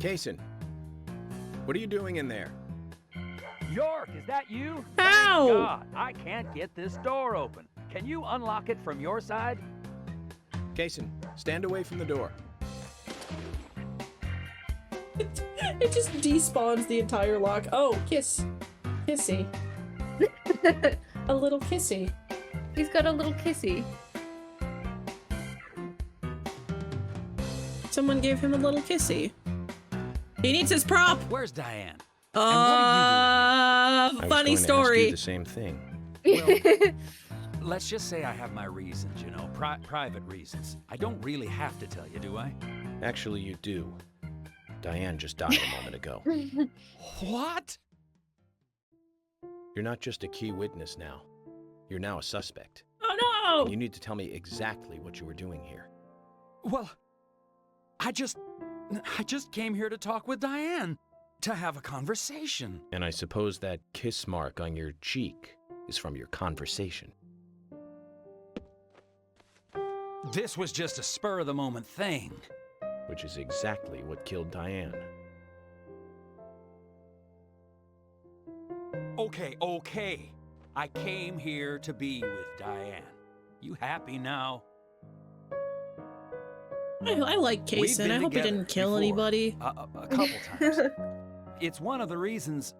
Kaysen, what are you doing in there? York, is that you? Ow! Thank God, I can't get this door open. Can you unlock it from your side? Kaysen, stand away from the door. It just despawns the entire lock. Oh, kiss. Kissy. A little kissy. He's got a little kissy. Someone gave him a little kissy. He needs his prop. Where's Diane? Funny story. I was going to ask you the same thing. Well, let's just say I have my reasons, you know, private reasons. I don't really have to tell you, do I? Actually, you do. Diane just died a moment ago. What? You're not just a key witness now. You're now a suspect. Oh And you need to tell me exactly what you were doing here. Well, I just came here to talk with Diane, to have a conversation. And I suppose that kiss mark on your cheek is from your conversation. This was just a spur-of-the-moment thing. Which is exactly what killed Diane. Okay. I came here to be with Diane. You happy now? I like We've Kaysen. been I hope he together didn't kill before, anybody. A couple times. It's one of the reasons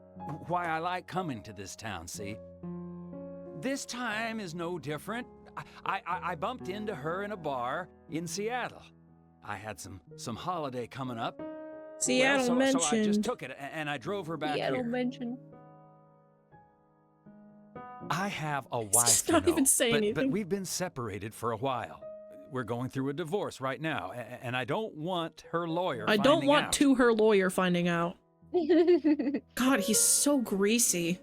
why I like coming to this town, see? This time is no different. I bumped into her in a bar in Seattle. I had some holiday coming up. Seattle mentioned. So I just took it and I drove her back Seattle here. mentioned. I have a wife, just not even say but anything. we've been separated for a while. We're going through a divorce right now, and I don't want her lawyer I finding don't want out. her lawyer finding out. God, he's so greasy.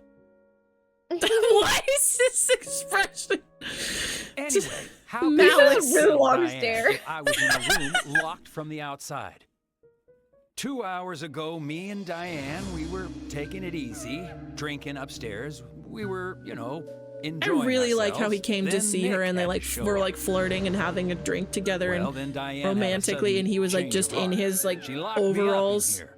Why is this expression? Anyway, how Malice. He's a really long Diane stare. if I was in a room locked from the outside. 2 hours ago, me and Diane, we were taking it easy, drinking upstairs. We were, you know, I enjoying really like how he ourselves. came to Then see her Nick and they had like to show were up. like flirting and having a drink together Well, and then Diane had a romantically, sudden and he was like change just of in heart. his like She locked me up in overalls. here.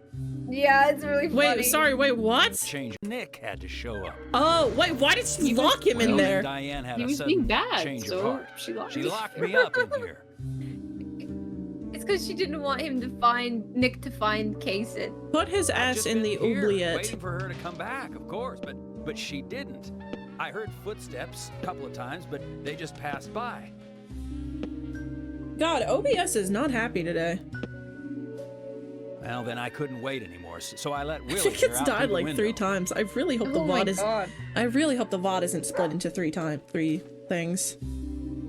Yeah, it's really funny. Wait, sorry, wait, what? Change. Nick had to show up. Oh, wait, why did she lock him in Well, there? Diane had He a was sudden being bad, change of so heart. she locked She him. locked me up in here. It's because she didn't want him to find Nick to find Kaysen. Put his I've ass just in been the here oubliette. waiting for her to come back, of course, but she didn't. I heard footsteps a couple of times, but they just passed by. God, OBS is not happy today. Well, then I couldn't wait anymore, so I let I Willie think here it's out died through the like 3 window. times. I really hope the Oh my VOD is. god. I really hope the VOD isn't split into 3 things.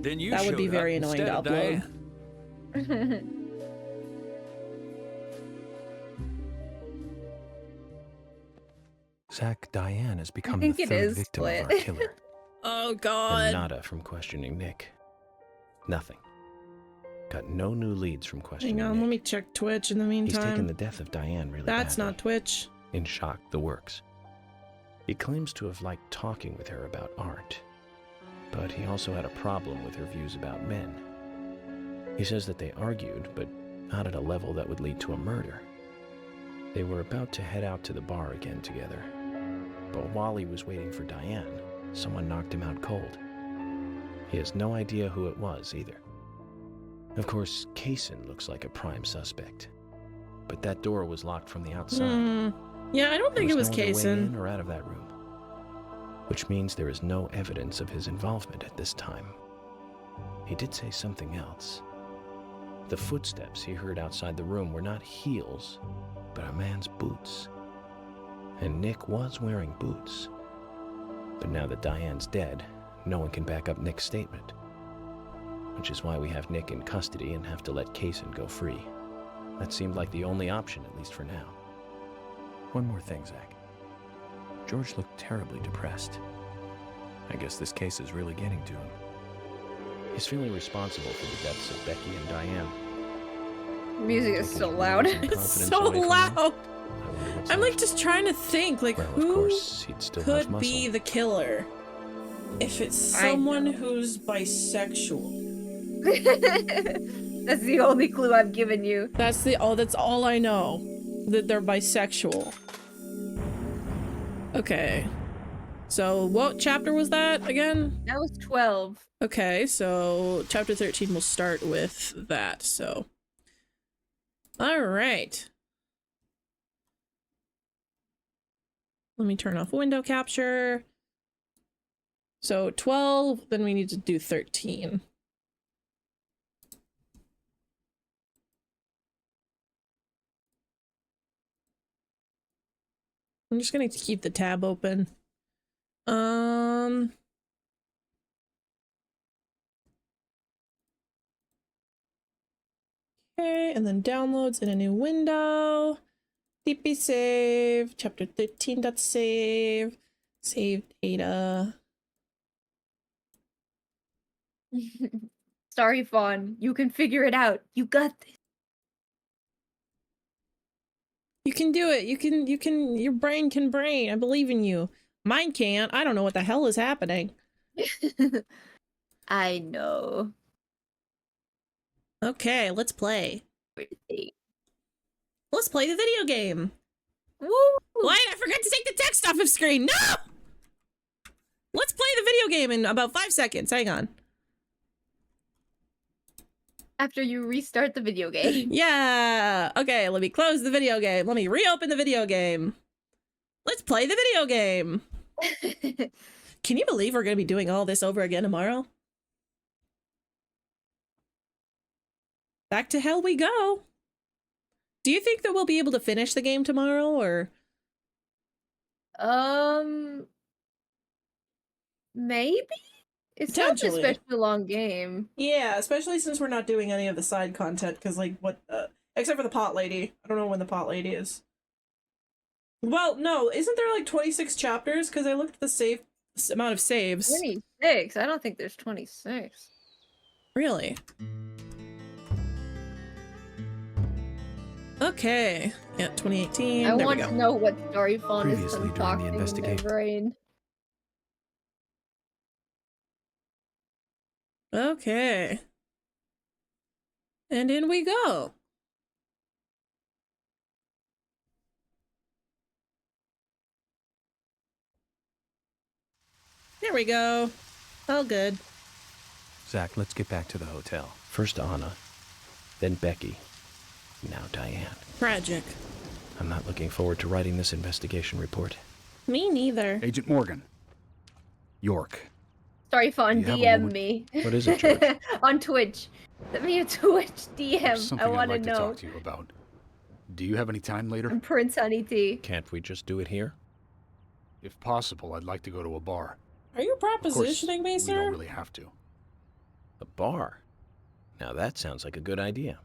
Then you That would be showed very up annoying to instead of upload. Diane. Zach, Diane has become think the it third is victim split. of our killer. Oh And God. nada from questioning Nick. Nothing. Got no new leads from questioning Hang on, Nick. let me check Twitch in the He's taken meantime. the death of Diane really That's badly. not Twitch. In shock, the works. He claims to have liked talking with her about art, but he also had a problem with her views about men. He says that they argued, but not at a level that would lead to a murder. They were about to head out to the bar again together, but while he was waiting for Diane, someone knocked him out cold. He has no idea who it was either. Of course, Kaysen looks like a prime suspect, but that door was locked from the outside. Yeah, I don't think it was There no other way in Kaysen. or out of that room, which means there is no evidence of his involvement at this time. He did say something else. The footsteps he heard outside the room were not heels, but a man's boots. And Nick was wearing boots. But now that Diane's dead, no one can back up Nick's statement, which is why we have Nick in custody and have to let Kaysen go free. That seemed like the only option, at least for now. One more thing, Zach. George looked terribly depressed. I guess this case is really getting to him. He's feeling responsible for the deaths of Becky and Diane. Music is so loud. It's so loud. I'm like just trying to think, like Well, of who course, he'd still have could muscle. be the killer? If it's I someone know. who's bisexual. That's the only clue I've given you. That's all I know. that they're bisexual. Okay. So what chapter was that again? That was 12. Okay, so chapter 13 will start with that, so. Alright. Let me turn off window capture. So 12, then we need to do 13. I'm just gonna keep the tab open. Okay, and then downloads in a new window. TP save, chapter 13.save, save data. Sorry, Fawn. You can figure it out. You got this. You can do it. You can, your brain can brain. I believe in you. Mine can't. I don't know what the hell is happening. I know. Okay, let's play. Wait. Let's play the video game. Woo! What? I forgot to take the text off of screen. No! Let's play the video game in about 5 seconds. Hang on. After you restart the video game. Yeah. Okay, let me close the video game. Let me reopen the video game. Let's play the video game. Can you believe we're going to be doing all this over again tomorrow? Back to hell we go. Do you think that we'll be able to finish the game tomorrow, or? Maybe? It's not an Potentially. especially long game. Yeah, especially since we're not doing any of the side content, because, like, what, except for the pot lady. I don't know when the pot lady is. Well, no, isn't there, like, 26 chapters? Because I looked at the amount of saves. 26? I don't think there's 26. Really? Okay. Yeah, 2018. I There want we to go. know what story Fawn is Previously during the concocting in my investigation. brain. Okay. And in we go. There we go. All good. Zach, let's get back to the hotel. First Anna, then Becky, now Diane. Tragic. I'm not looking forward to writing this investigation report. Me neither. Agent Morgan. York. Story Fawn, You have a DM moment? me. What is it, George? On Twitch. Send me a Twitch There's DM. something I want I'd like to to know. talk to you about. Do you have any time later? I'm Prince Honey Tea. Can't we just do it here? If possible, I'd like to go to a bar. Are you Of course, propositioning me, we sir? don't really have to. A bar? Now that sounds like a good idea.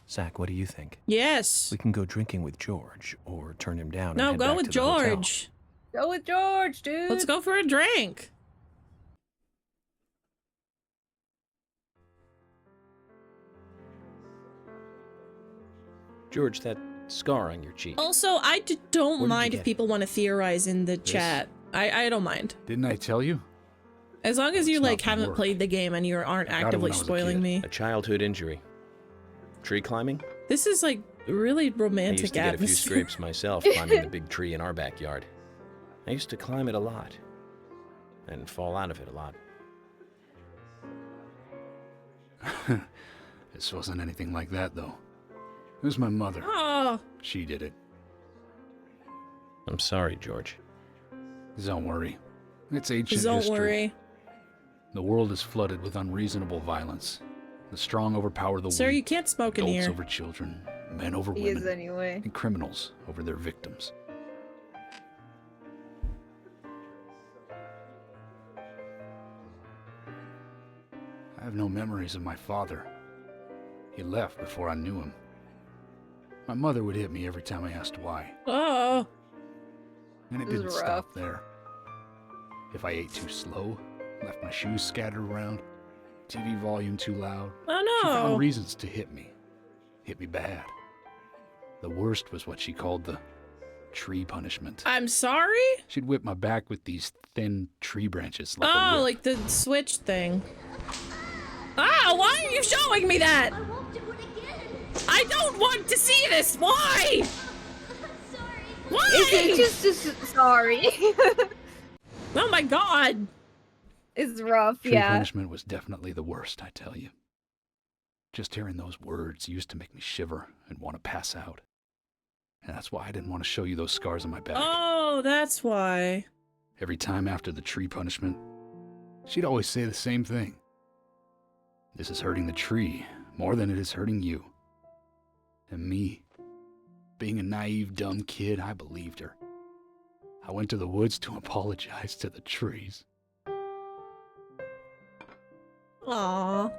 Zach, what do you think? Yes. We can go drinking with George, or turn him down and No, head go back with to the hotel. George. Go with George, dude. Let's go for a drink. George, that scar on your cheek. Also, I Where don't did you mind get if it? people want to theorize in the chat. I don't mind. Didn't I tell you? As long as you, It's not like, from haven't work. played the game and you aren't I got it actively when I was a spoiling kid. me. A childhood injury. Tree climbing? This is, like, really I used romantic to get a few atmosphere. scrapes myself climbing the big tree in our backyard. I used to climb it a lot. And fall out of it a lot. This wasn't anything like that, though. It was my mother. Oh, She did it. I'm sorry, George. Don't worry. It's ancient don't history. worry. The world is flooded with unreasonable violence. The strong overpower the Sir, you weak. can't smoke in Adults here. over children. Men over He women. is anyway. And criminals over their victims. I have no memories of my father. He left before I knew him. My mother would hit me every time I asked why, Oh, and it This is didn't stop there. If I ate too slow, left my shoes scattered around, TV volume too loud, oh she found no. reasons to hit me. Hit me bad. The worst was what she called the tree punishment. I'm sorry? She'd whip my back with these thin tree branches like a Oh, whip. like the switch thing. Ah, why are you showing me that? I don't want to see this! Why? Why? It's just sorry. Oh my god! It's rough, Tree yeah. punishment was definitely the worst, I tell you. Just hearing those words used to make me shiver and want to pass out. And that's why I didn't want to show you those scars on my back. Oh, that's why. Every time after the tree punishment, she'd always say the same thing. This is hurting the tree more than it is hurting you. And me, being a naive, dumb kid, I believed her. I went to the woods to apologize to the trees. Aww.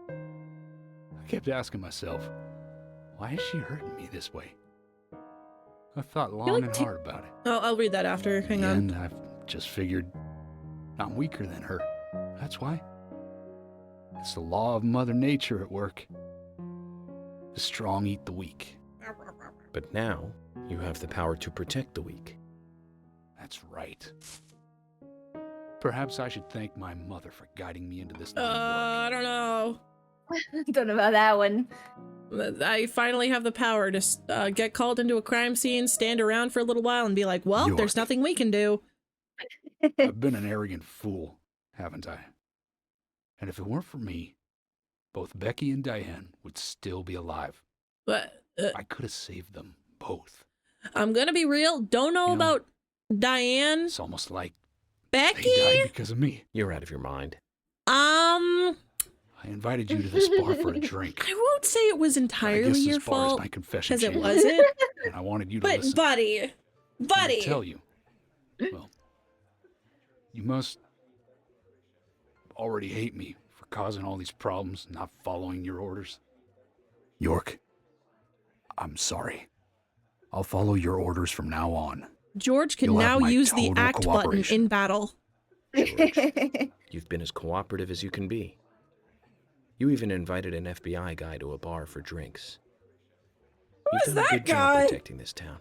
I kept asking myself, why is she hurting me this way? I thought long and hard about it. Oh, I'll read that after. Hang on. And I've just figured I'm weaker than her. That's why. It's the law of Mother Nature at work. The strong eat the weak. But now, you have the power to protect the weak. That's right. Perhaps I should thank my mother for guiding me into this line of work. I don't know. Don't know about that one. I finally have the power to get called into a crime scene, stand around for a little while, and be like, well, there's York. nothing we can do. I've been an arrogant fool, haven't I? And if it weren't for me, both Becky and Diane would still be alive. But I could have saved them both. I'm gonna be real. Don't know You know, about Diane. It's almost like Becky? they died because of me. You're out of your mind. I invited you to this bar for a drink. I won't say it was I entirely guess your this bar is fault, my confession because it chamber, wasn't. and I wanted you to But listen. buddy, And buddy. to tell you, well, you must already hate me for causing all these problems, not following your orders. York, I'm sorry. I'll follow your orders from now on. George can You'll have now my use the total act button cooperation. in battle. You've been as cooperative as you can be. You even invited an FBI guy to a bar for drinks. You've is done a that good job guy? protecting this town.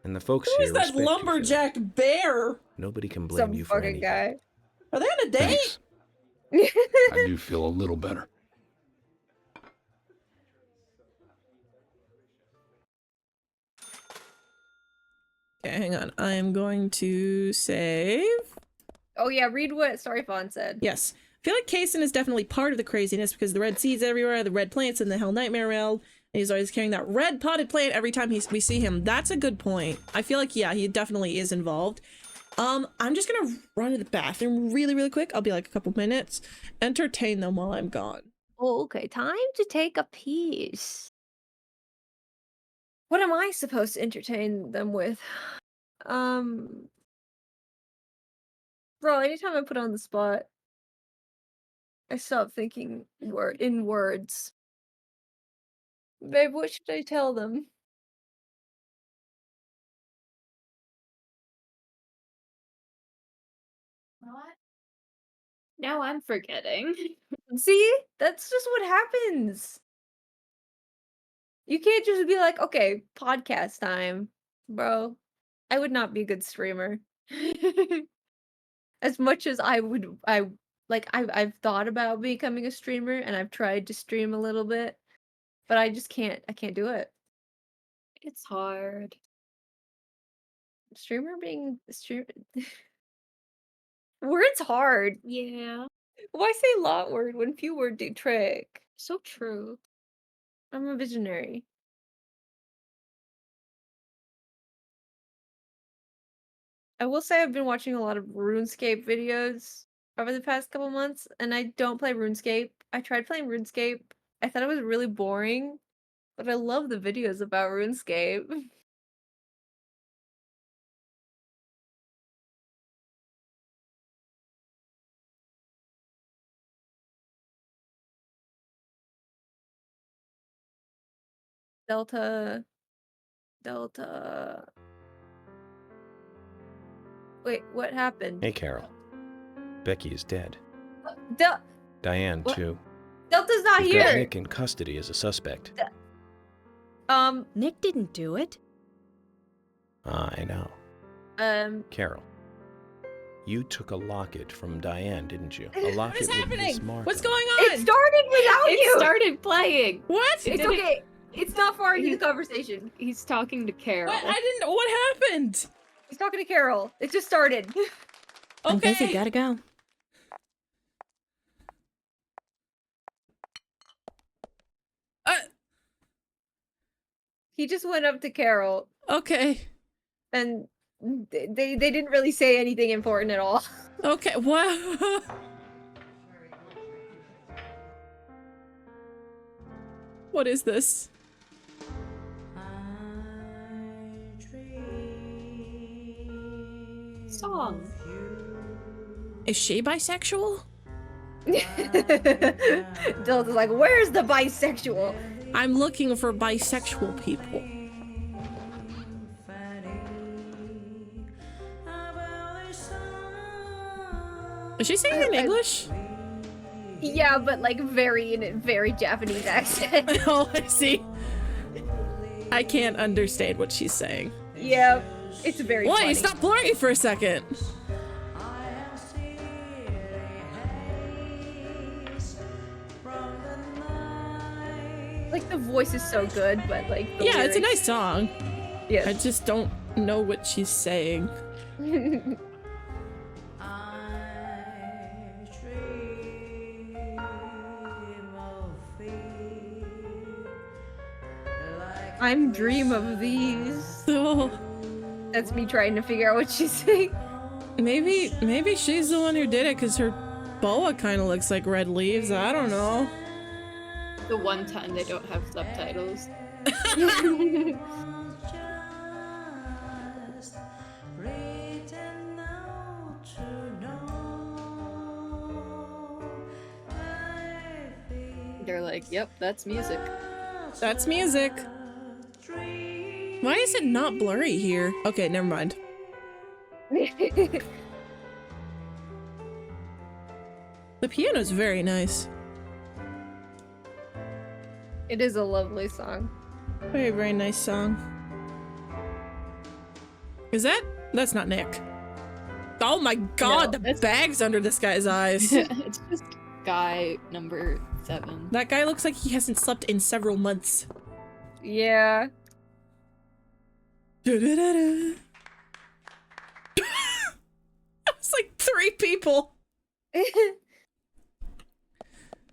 And the folks Who here is that respect you for lumberjack bear? Nobody can blame Some you for fucking anything. guy. Are they on a date? Thanks. I do feel a little better. Okay, hang on. I am going to save. Oh yeah, read what Storyfawn said. Yes. I feel like Kaysen is definitely part of the craziness because the red seeds everywhere, the red plants in the Hell Nightmare Realm, and he's always carrying that red potted plant every time we see him. That's a good point. I feel like, yeah, he definitely is involved. I'm just gonna run to the bathroom really quick. I'll be like a couple minutes. Entertain them while I'm gone. Oh, okay, time to take a piece. What am I supposed to entertain them with? Bro, anytime I put on the spot, I stop thinking in words. Babe, what should I tell them? What? Now I'm forgetting. See? That's just what happens. You can't just be like, okay, podcast time. Bro, I would not be a good streamer. As much as I've thought about becoming a streamer and I've tried to stream a little bit, but I can't do it. It's hard. Words hard. Yeah. Why say lot word when few word do trick? So true. I'm a visionary. I will say I've been watching a lot of RuneScape videos over the past couple months, and I don't play RuneScape. I tried playing RuneScape. I thought it was really boring, but I love the videos about RuneScape. Delta. Wait, what happened? Hey, Carol. Becky is dead. Diane, What? too. Delta's not We've got here. Nick in custody as a suspect. Nick didn't do it. I know. Um, Carol, You took a locket from Diane, didn't you? A locket What is with this happening? mark What's on it. going on? It started without It you. started playing. What? It It's didn't- okay. It's not far into the conversation. He's talking to Carol. What? I didn't. What happened? He's talking to Carol. It just started. I'm busy, Okay. gotta go. He just went up to Carol, Okay. and they didn't really say anything important at all. Okay. What? What is this? Song. Is she bisexual? Dylan's like, "Where's the bisexual?" I'm looking for bisexual people. Is she singing in English? Yeah, but like in a very Japanese accent. Oh, I see. I can't understand what she's saying. Yeah, it's very Wait, funny. stop blurring for a second. Like the voice is so good, but like the Yeah, it's a lyrics- nice song. Yeah. I just don't know what she's saying. I'm dream of these. So That's me trying to figure out what she's saying. maybe she's the one who did it because her boa kind of looks like red leaves. I don't know. The one time they don't have subtitles. They're like, yep, that's music. That's music. Why is it not blurry here? Okay, never mind. The piano's very nice. It is a lovely song. Very, very nice song. That's not Nick. Oh my god, No, the that's- bag's under this guy's eyes. It's just guy number 7. That guy looks like he hasn't slept in several months. Yeah. Da-da-da-da. It's like 3 people.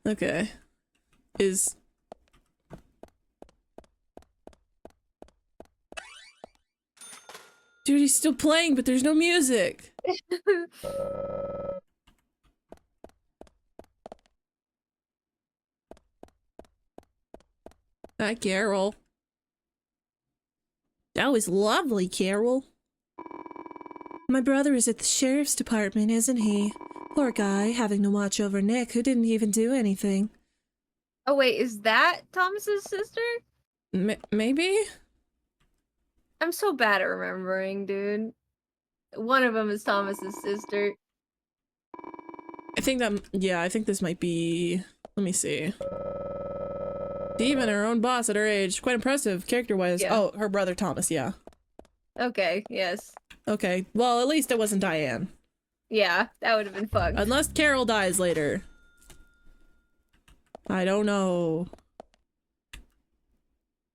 Okay. Dude, he's still playing, but there's no music. Hi, Carol. That was lovely, Carol. My brother is at the sheriff's department, isn't he? Poor guy, having to watch over Nick, who didn't even do anything. Oh wait, is that Thomas's sister? Maybe? I'm so bad at remembering, dude. One of them is Thomas's sister. I think this might be... Let me see. Even her own boss at her age. Quite impressive, character-wise. Yeah. Oh, her brother Thomas, yeah. Okay, yes. Okay, well, at least it wasn't Diane. Yeah, that would have been fun. Unless Carol dies later. I don't know.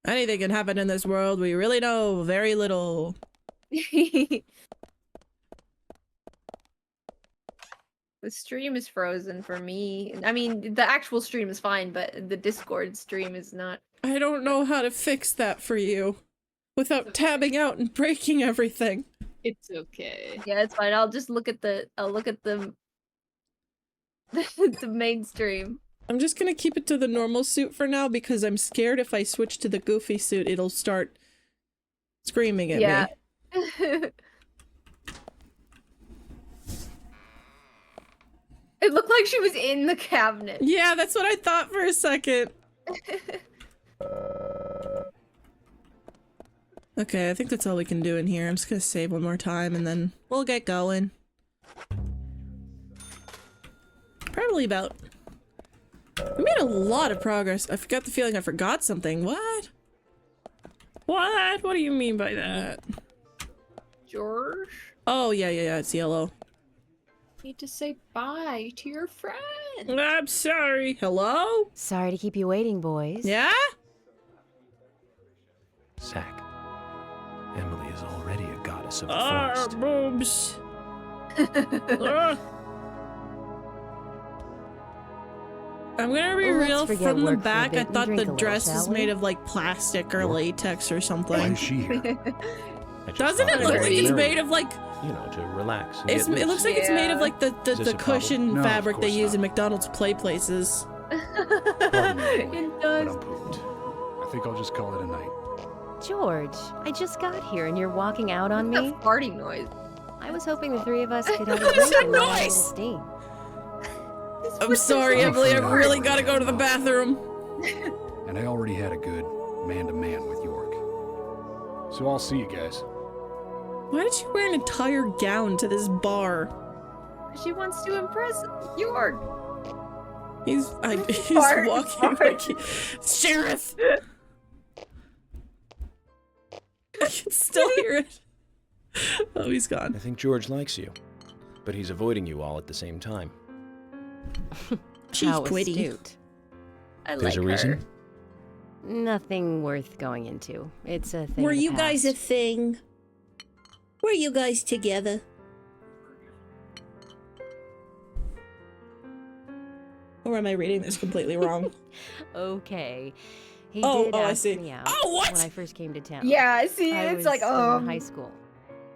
Anything can happen in this world. We really know very little. The stream is frozen for me. I mean, the actual stream is fine, but the Discord stream is not. I don't know how to fix that for you without tabbing out and breaking everything. It's okay. Yeah, it's fine. I'll just look at the the main stream. I'm just gonna keep it to the normal suit for now because I'm scared if I switch to the goofy suit, it'll start screaming at Yeah. me. It looked like she was in the cabinet. Yeah, that's what I thought for a second. Okay, I think that's all we can do in here. I'm just gonna save one more time and then we'll get going. Probably about... We made a lot of progress. I got the feeling I forgot something. What? What? What do you mean by that? George? Oh, yeah, it's yellow. Need to say bye to your friend. I'm sorry. Hello? Sorry to keep you waiting, boys. Yeah? Zach, Emily is already a goddess of the forest. Boobs. I'm gonna be Let's real, forget from the work for a back, I bit and thought drink the a little, dress was shall we? made of like plastic or What? latex or Why something. is she here? I just Doesn't thought it look maybe like it's Mary, made of like you know, to relax and it's, get it looks like it's made of like Is this the a cushion problem? No, of fabric they course use in not. McDonald's play places. Pardon me, It but does. I'm pooped. I think I'll just call it a night. George, I just got here and you're walking out on The me? farting noise. I was hoping the three of us could have a What's drink that and let out a little noise? steam. I'm sorry, I'm Emily, I afraid I really already gotta go to the have bathroom. And I already had a good man-to-man with York. So I'll see you guys. Why did you wear an entire gown to this bar? She wants to impress York. He's Fart, walking fart. like Sheriff! I can still hear it. Oh, he's I gone. think George likes you, but he's avoiding you all at the same time. She's How pretty. astute. I There's like a reason? her. Nothing worth going into. It's a thing Were of the you guys a past. thing? Were you guys together? Or am I reading this completely wrong? Okay. He Oh, did I ask see. me out Oh, what? when I first came to town. Yeah, see, I it's was like, in high school.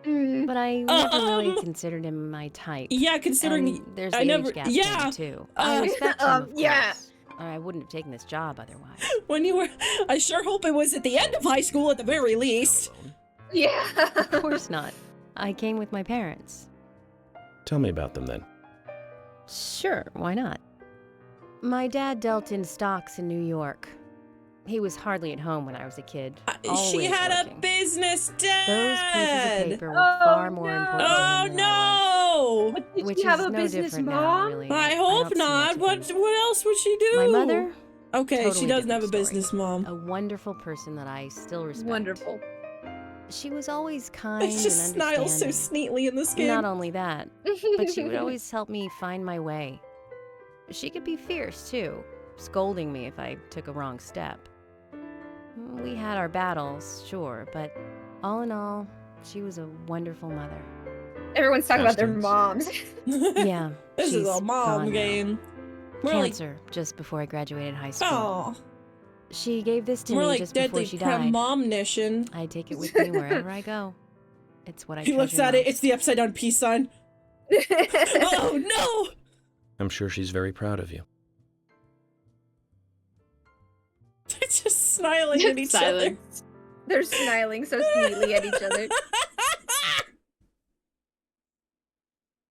mm. But I never really considered him my type. Yeah, considering And there's I the never- age gap yeah, thing too. I respect him, of yeah. course. Or I wouldn't have taken this job otherwise. when you were, I sure hope it was at the end of high school at the very least. Yeah. Of course not. I came with my parents. Tell me about them then. Sure, why not? My dad dealt in stocks in New York. He was hardly at home when I was a kid. She always had a working. business dad. Those pieces of paper were Oh, far more no. important to Oh him than I no! What, did was. Which she have is a no business different mom? now, really. I don't hope see not. much of What else would she do? My mother, Okay, totally she doesn't have a different story. business mom. a wonderful person that I still respect. Wonderful. She was always kind It just and sniles so understanding. sneetly in this game. Not only that, but she would always help me find my way. She could be fierce, too, scolding me if I took a wrong step. We had our battles, sure, but all in all, she was a wonderful mother. Everyone's talking about their Bastards. moms. Yeah, This is she's a mom gone now. game. More like, Cancer, just before I graduated high school. oh, She gave this to more me like just before deadly she died. premonition. I take it with me wherever I go. It's what I He looks treasure at it. most. It's the upside down peace sign. Oh no! I'm sure she's very proud of you. They're just smiling at each other. Silence. They're smiling so sweetly at each other.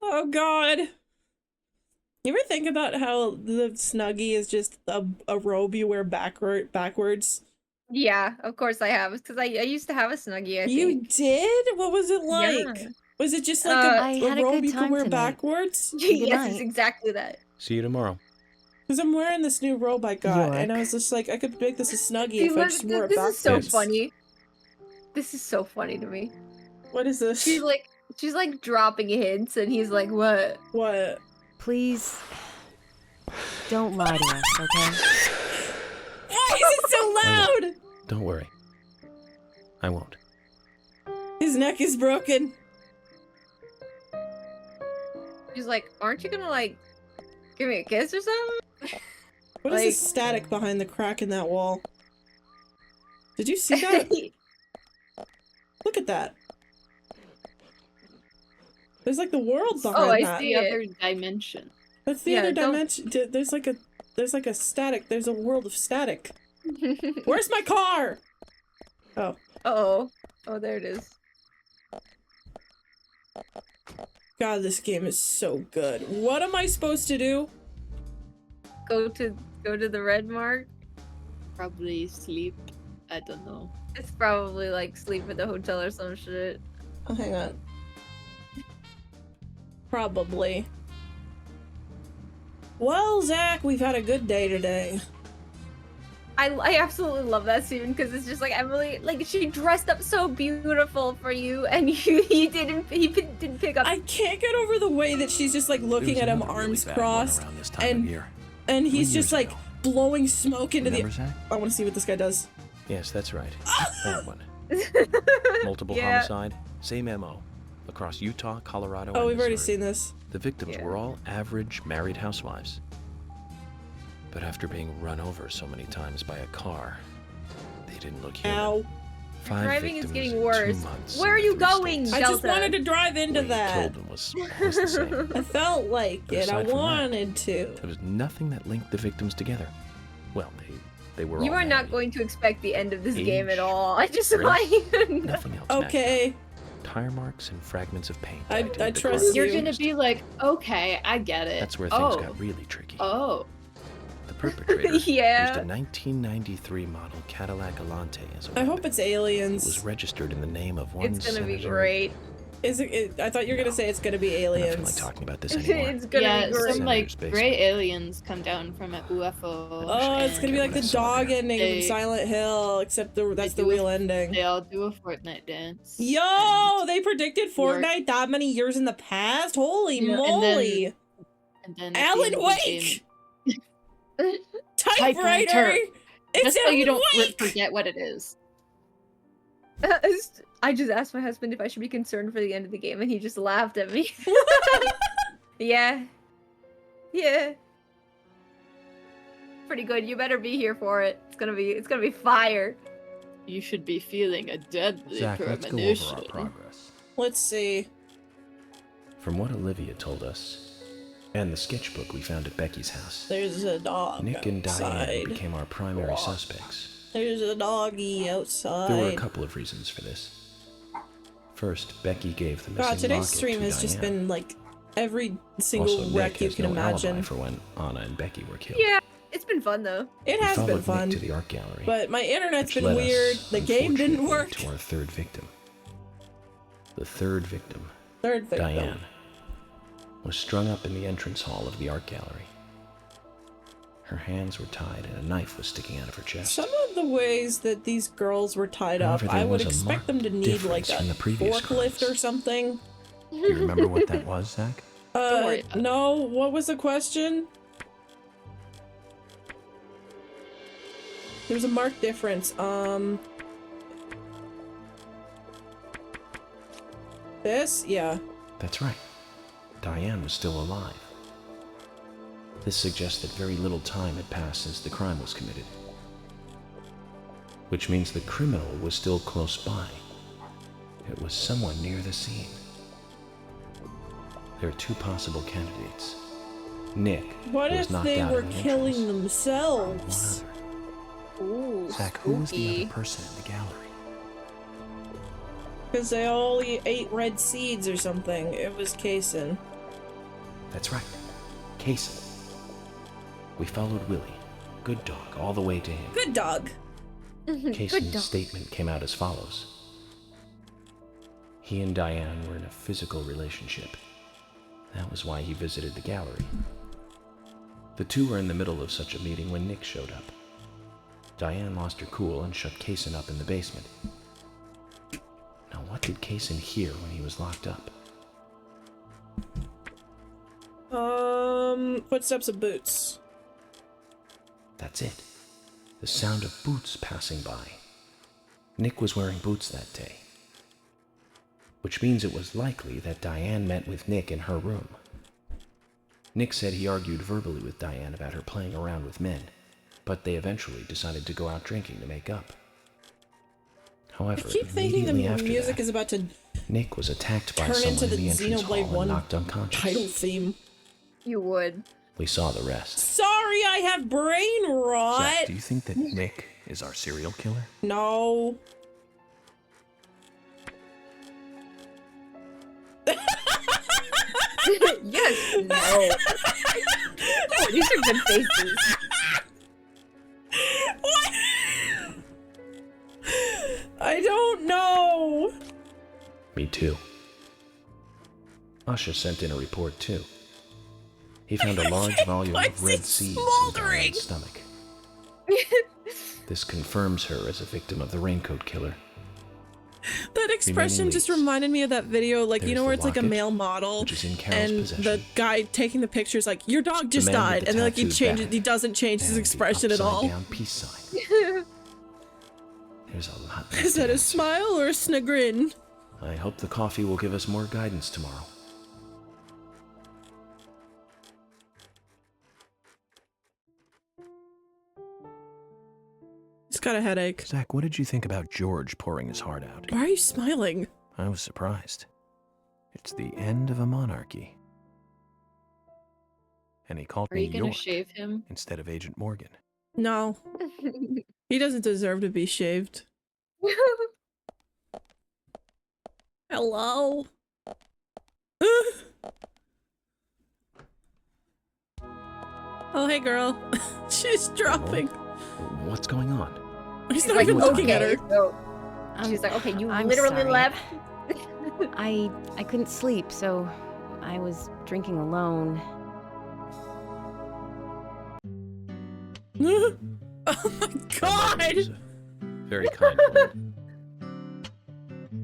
Oh god. You ever think about how the Snuggie is just a robe you wear backwards? Yeah, of course I have. Because I used to have a Snuggie, I You think. did? What was it like? Yeah. Was it just like I a had a robe good you could time wear tonight. backwards? Yes, night. it's exactly that. See you tomorrow. Because I'm wearing this new robe I got, and I York. was just like, I could make this a Snuggie See, if I look, just wore it this backwards. is so Yes. funny. This is so funny to me. What is this? She's like dropping hints, and he's like, "What?" What? Please, don't lie to us, okay? Why is it so loud? Don't worry. I won't. His neck is broken. She's like, "Aren't you gonna like give me a kiss or something?" What is Like- this static behind the crack in that wall? Did you see that? Look at that. There's like the world behind Oh, I that. see. The other dimension. That's the Yeah, other don't- dimension. There's like a static. There's a world of static. Where's my car? Oh. Oh, there it is. God, this game is so good. What am I supposed to do? Go to the red mark. Probably sleep. I don't know. It's probably like sleep at the hotel or some shit. Oh, hang on. Probably. Well, Zach, we've had a good day today. I absolutely love that scene because it's just like Emily, like she dressed up so beautiful for you, and he didn't pick up. I can't get over the way that she's just like looking at him, arms crossed, and he's just like blowing smoke into the. I want to see what this guy does. Yes, that's right. That one. Multiple Yeah. homicide, same MO, across Utah, Colorado. Oh, and we've already Missouri. seen this. The victims Yeah. were all average married housewives. But after being run over so many times by a car, they didn't look human. Ow. 5 Driving is victims getting in 2 worse. months Where are in you 3 going? states. I just Delta. wanted to drive into What he that. killed them was the same. I felt like But it. I aside from that, wanted to. There was nothing that linked the victims together. Well, they were You all are not married. going to expect the end of this game at Age, all. I just race, like. Nothing else matched Okay. up. Tire marks and fragments of paint. I indicated the trust car you. You're gonna be like, okay, I get it. That's where things oh. got really tricky. Oh. The perpetrator Yeah. used a 1993 model Cadillac Alante as a I hope weapon. it's It was aliens. registered in the name of one It's gonna be senator. great. Is it? I thought you were gonna say it's gonna be I don't feel like aliens. talking about this anymore. It's gonna Yeah, be great. some like Senator's basement. gray aliens come down from a UFO. Oh, it's gonna be like the I saw dog there. ending They- from Silent Hill, except that's the do a- real ending. They all do a Fortnite dance. Yo, they predicted You're- Fortnite that many years in the past. Holy Yeah, and moly! And then at the Alan end of the Wake, game- typewriter. Typewriter. It's Just so Alan you don't Wake. forget what it is. I just asked my husband if I should be concerned for the end of the game, and he just laughed at me. Yeah. Yeah. Pretty good. You better be here for it. It's gonna be fire. You should be feeling a deadly Zach, let's go over premonition. our progress. Let's see. From what Olivia told us, and the sketchbook we found at Becky's house, There's a dog Nick and Diane outside. became our primary suspects. There's a doggy outside. There were a couple of reasons for this. First, Becky gave the missing God, today's locket stream to has just Diane. been like every single Also, Nick wreck you has can no imagine. alibi for when Anna and Becky were killed. Yeah, it's been fun though. It We has been followed fun, Nick to the art gallery, but my internet's which been led us, weird. The game didn't unfortunately, work. to our third victim. The third victim, Third victim. Diane, was strung up in the entrance hall of the art gallery. Her hands were tied and a knife was sticking out of her chest. Some of the ways that these girls were tied up, However, I there would was a expect them to marked need like difference a from the previous forklift crimes. or something. Do you remember what that was, Zach? Don't worry about it. No, what was the question? There's a marked difference. This? Yeah. That's right. Diane was still alive. This suggests that very little time had passed since the crime was committed. Which means the criminal was still close by. It was someone near the scene. There are 2 possible candidates. Nick, What who was if knocked they out were in the killing entrance, or one themselves? other. Ooh, Zach, who was the spooky. other person in the gallery? Because they all ate red seeds or something. It was Kaysen. That's right. Kaysen. We followed Willie, good dog, all the way to him. Good dog. Good Kaysen's dog. statement came out as follows. He and Diane were in a physical relationship. That was why he visited the gallery. The two were in the middle of such a meeting when Nick showed up. Diane lost her cool and shut Kaysen up in the basement. Now, what did Kaysen hear when he was locked up? Footsteps of boots. That's it. The sound of boots passing by. Nick was wearing boots that day. Which means it was likely that Diane met with Nick in her room. Nick said he argued verbally with Diane about her playing around with men, but they eventually decided to go out drinking to make up. I However, keep thinking the immediately after music that, is about to Nick was attacked by turn someone into the in the entrance Xenoblade hall 1 and knocked unconscious. title theme. You would. We saw the rest. Sorry, I have brain rot. Zach, do you think that Nick is our serial killer? No. Yes. No. Oh, these are good faces. What? I don't know. Me too. Usha sent in a report too. He found a large volume Why of is red it seeds in smoldering? Diane's stomach. This confirms her as a victim of the Raincoat Killer. That expression Remaining just leads. reminded me of that video, like, you There's know, where the it's like a locket, male model, which is in Carol's and possession. the guy taking the picture's like, your dog just man with died, the and then, like, he tattooed changes, back he doesn't change his and the expression at all. upside-down peace sign. There's a lot. Is that a smile or a snagrin? I hope the coffee will give us more guidance tomorrow. He's got a headache. Zach, what did you think about George pouring his heart out? Why are you smiling? I was surprised. It's the end of a monarchy. And he called Are me you gonna York shave him? instead of Agent Morgan. No, he doesn't deserve to be shaved. Hello? Oh, hey, girl. She's dropping. What's going on? He's She's not like, even looking at okay, her. so I'm- she's like, okay, you I'm literally sorry. left. I couldn't sleep, so I was drinking alone. Oh my god! She was a very kind woman.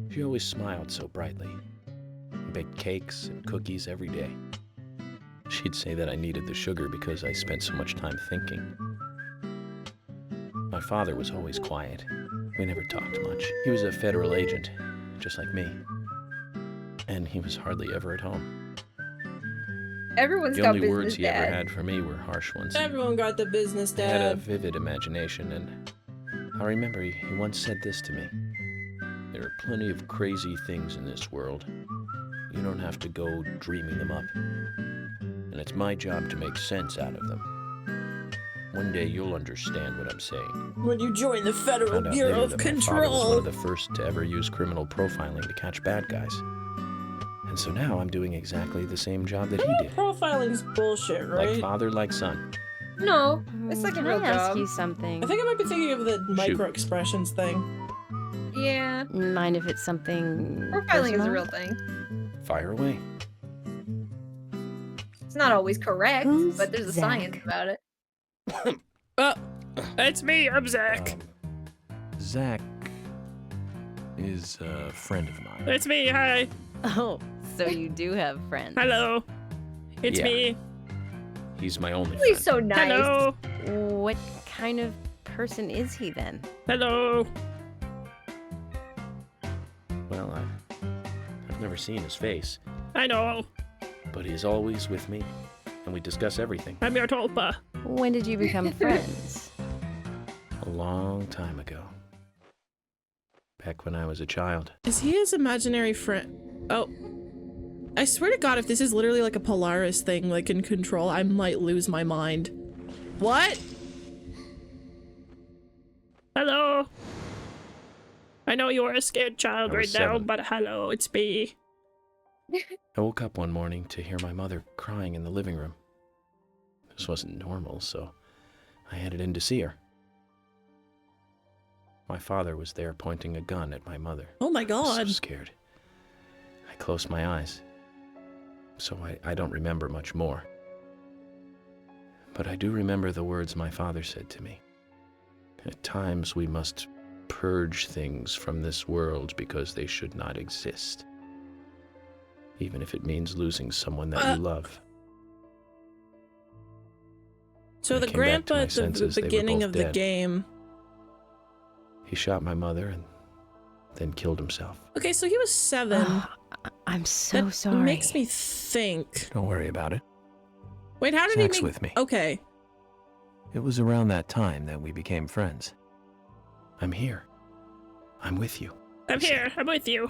She always smiled so brightly. Baked cakes and cookies every day. She'd say that I needed the sugar because I spent so much time thinking. My father was always quiet. We never talked much. He was a federal agent, just like me. And he was hardly ever at home. Everyone's The got only business, words he Dad. ever had for me were harsh ones. Everyone got the business, He had a Dad. vivid imagination, and I remember he once said this to me. There are plenty of crazy things in this world. You don't have to go dreaming them up. And it's my job to make sense out of them. One day you'll understand what I'm saying. When you join the Federal Found out Bureau later of that my father was one Control. of the first to ever use criminal profiling to catch bad guys. And so now I'm doing exactly the same job that he did. Profiling's bullshit, Like right? father, like son. No, it's like a Can real I ask job. you something? I think I might be thinking of the micro expressions thing. Yeah, Mind if it's something profiling is a personal? real thing. Fire away. It's not always correct, Who's but there's a Zach? science about it. It's me, I'm Zach. Zach is a friend of mine. It's me, hi. Oh, so you do have friends. Hello. It's Yeah. me. He's my only He's friend. so nice. What kind of person is he then? Hello. Well, I've never seen his face, I know. but he's always with me, and we discuss everything. I'm your tulpa. When did you become friends? A long time ago. Back when I was a child. Is he his imaginary friend? Oh. I swear to God, if this is literally like a Polaris thing, like in Control, I might lose my mind. What? Hello. I know you're a scared child I right was now, 7. but hello, it's me. I woke up one morning to hear my mother crying in the living room. This wasn't normal, so I headed in to see her. My father was there pointing a gun at my mother. Oh my I was God. so scared. I closed my eyes, so I don't remember much more. But I do remember the words my father said to me. At times we must purge things from this world because they should not exist. Even if it means losing someone that you love. So I the came back to grandpa my at the senses, they were beginning both of the dead. game. He shot my mother and then killed himself. Okay, so he was 7. I'm so that sorry. makes me think. Don't worry about it. Wait, how did Zach's he make... with me. Okay. It was around that time that we became friends. I'm here. I'm with you. I'm he said. here. I'm with you.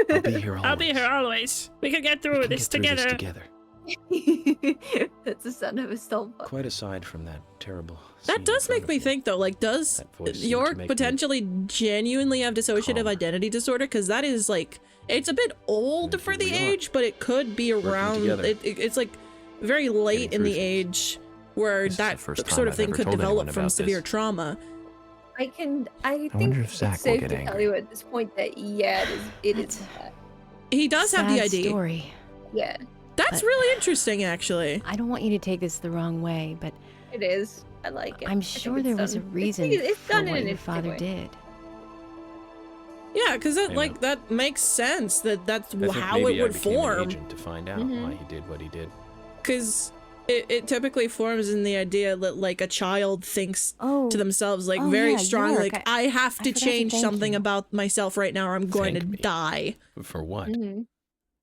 I'll be here always. I'll be here always. We can get We through can this get through together. this together. That's the sound of his tulpa. Quite aside from that terrible That scene does in make front me of think, though, like, does That voice seemed to York make me potentially genuinely have dissociative calmer. identity disorder? Because that is, like, it's a bit old And for here the we are, age, but it could be around, together. it's, like, very late Getting in the through things. age where This is the that first sort time of I've thing ever could told develop anyone from about severe this. trauma. I think wonder if Zach it's will safe get to tell angry. you at this point that yeah, it is that. He does have the Sad ID. story. Yeah. That's But- really interesting, actually. I don't want you to take this the wrong way, but It is. I like it. I'm I think sure it's there was a done- reason it's for done in what an your interesting father way. did. Yeah, because I know. that makes sense. That's I think how maybe it would I became an form. agent to find out Mhm. why he did what he did. Because it typically forms in the idea that like a child thinks Oh, to themselves like oh, very yeah, strongly, York, like I have I to forgot to change thank something you. about myself right now, or I'm going Thank to me. die. For what? Mhm.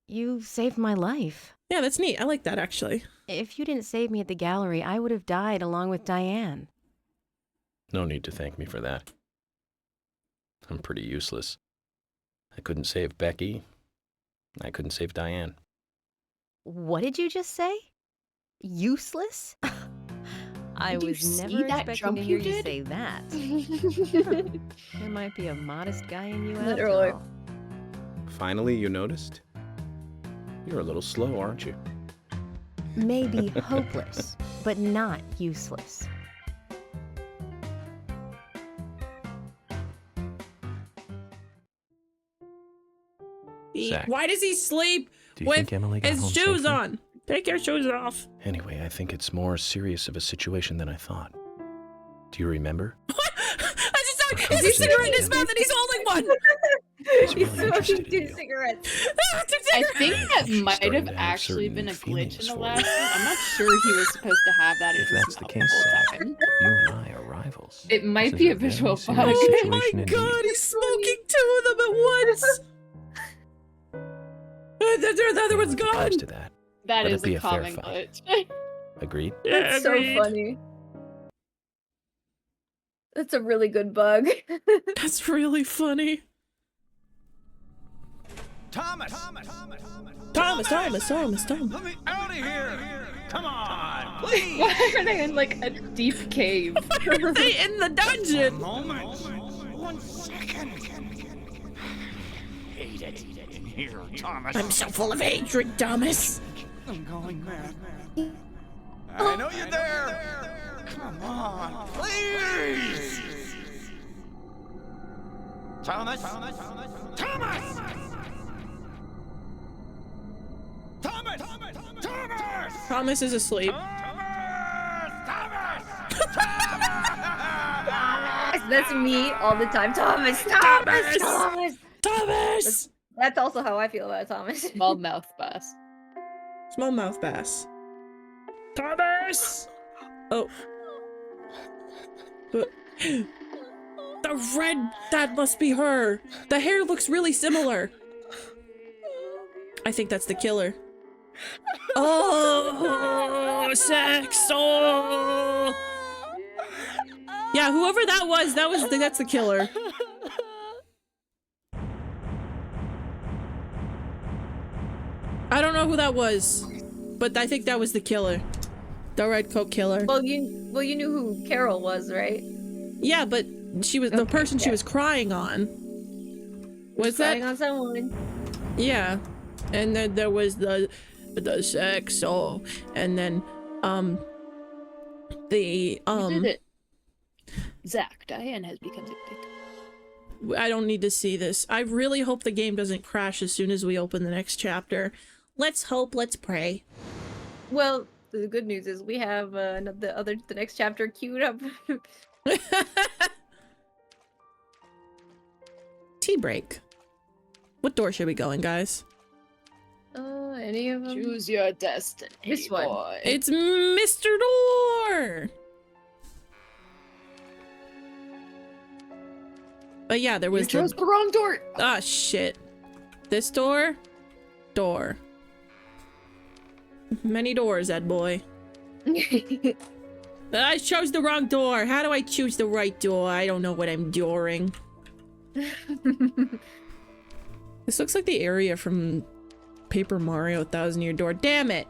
you saved my life. Yeah, that's neat. I like that actually. If you didn't save me at the gallery, I would have died along with Diane. No need to thank me for that. I'm pretty useless. I couldn't save Becky. I couldn't save Diane. What did you just say? Useless? I Did you was see never that expecting jump to hear you you did? say that. There might be a modest guy in you Literally. after all. Finally, you noticed? You're a little slow, aren't you? Maybe hopeless, but not useless. Zach, Why does he sleep do you with think Emily got his home shoes safely? on? Take your shoes off. Anyway, I think it's more serious of a situation than I thought. Do you remember? I just saw Our is he cigarette in his conversation. mouth and he's holding one. He's He's really interested smoking in 2 you. cigarettes. Two I cigarettes. think that She's might starting have to have actually been a certain glitch in feelings the for last you. one. I'm not sure he was supposed to have that in If his that's the mouth case, the whole Zach, time. you and I are rivals. It might This be is a visual very bug. serious Oh my situation god, indeed. he's smoking 2 of them at once. The other one's With regards gone. to that, That Let is it be a a fair common fight. glitch. agreed? That's so Agreed. funny. That's a really good bug. That's really funny. Thomas! Thomas. Let me out of here! Come on, please! Why are they in like a deep cave? Why are they in the dungeon? Moment. 1 second. Hate it in here, Thomas. I'm so full of hatred, Thomas. I'm going mad. I know you're there. Come on, please. Thomas. Thomas is asleep. That's me all the time. Thomas! Thomas. That's also how I feel about Thomas. Small mouth bass. Smallmouth bass. Thomas. Oh. The red. That must be her. The hair looks really similar. I think that's the killer. Oh, sex. Oh. Yeah, whoever that's the killer. I don't know who that was, but I think that was the killer. The red coat killer. Well, you knew who Carol was, right? Yeah, but she was the Okay, person she yeah. was crying on. Was Crying that? on someone. Yeah. And then there was the sex, oh, and then the You did it. Zach, Diane has become addicted. I don't need to see this. I really hope the game doesn't crash as soon as we open the next chapter. Let's hope, let's pray. Well, the good news is we have the next chapter queued up. Tea break. What door should we go in, guys? Any of them? Choose your destiny, This one. boy. It's Mr. Door! But yeah, there You was chose the wrong door. Ah, shit. This door? Door. Many doors, Ed boy. I chose the wrong door. How do I choose the right door? I don't know what I'm doing. This looks like the area from Paper Mario 1000-Year Door. Damn it!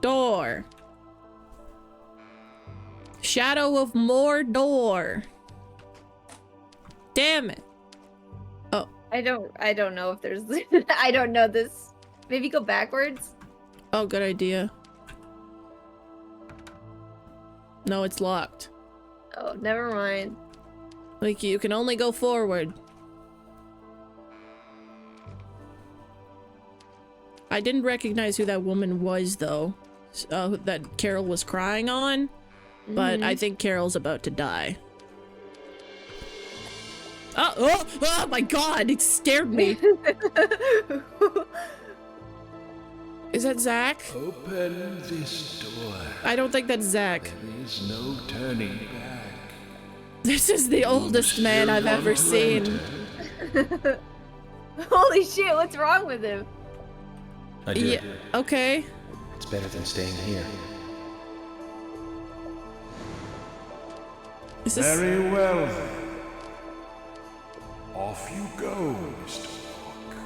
Door. Shadow of Mordor. Damn it. Oh. I don't know if there's I don't know this. Maybe go backwards? Oh, good idea. No, it's locked. Oh, never mind. Like, you can only go forward. I didn't recognize who that woman was, though. that Carol was crying on, but I think Carol's about to die. Oh my god, it scared me. Is that Zach? Open this door. I don't think that's Zach. There is no turning back. This is the oldest man I've ever seen. Holy shit, what's wrong with him? I do. Yeah, okay. It's better than staying here. Is this... Very well then. Off you go, Mr. Hawk.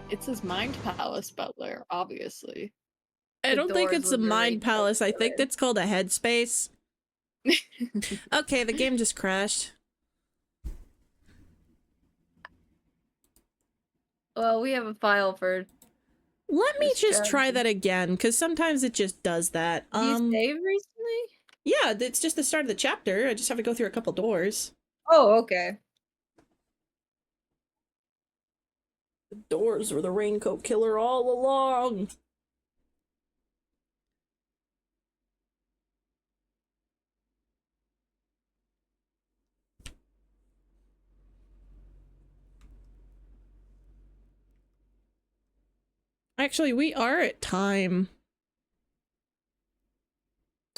It's his mind palace butler, obviously. I The don't think doors it's a look really mind palace. I think clear. that's called a headspace. Okay, the game just crashed. Well, we have a file for. Let me This just try strategy. that again, because sometimes it just does that. You saved recently? Yeah, it's just the start of the chapter. I just have to go through a couple doors. Oh, okay. The doors were the raincoat killer all along. Actually, we are at time.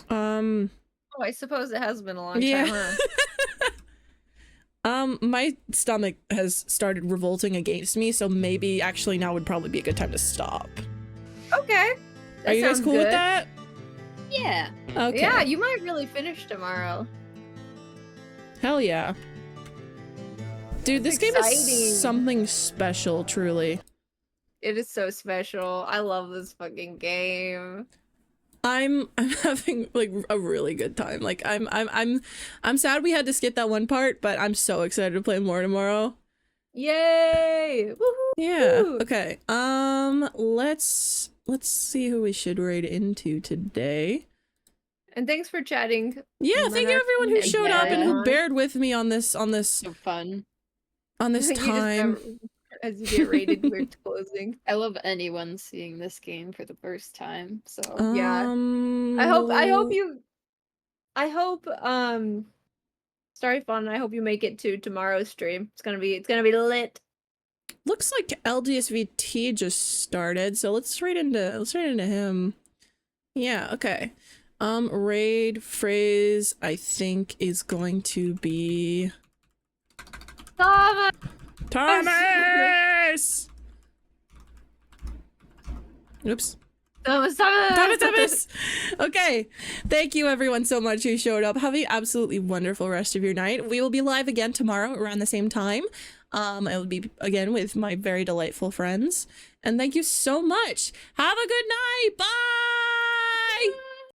Oh, I suppose it has been a long Yeah. time, huh? My stomach has started revolting against me, so maybe actually now would probably be a good time to stop. Okay. Are you guys sounds cool with good. that? Yeah. Okay. Yeah, you might really finish tomorrow. Hell yeah. Dude, this That's game exciting. is something special, truly. It is so special. I love this fucking game. I'm having like a really good time. Like I'm sad we had to skip that one part, but I'm so excited to play more tomorrow. Yay! Woohoo! Yeah. Okay. Let's see who we should raid into today. And thanks for chatting. Yeah, thank you everyone who And showed up and who yeah. bared with me on this So fun. on this You just time. never- as you get rated, we're closing. I love anyone seeing this game for the first time. So Yeah. I hope Starry Fun, I hope you make it to tomorrow's stream. It's gonna be lit. Looks like LDSVT just started, so let's raid into him. Yeah, okay. Raid phrase I think is going to be Thomas! Oops. Thomas! Okay. Thank you everyone so much who showed up. Have an absolutely wonderful rest of your night. We will be live again tomorrow around the same time. I will be again with my very delightful friends. And thank you so much. Have a good night. Bye!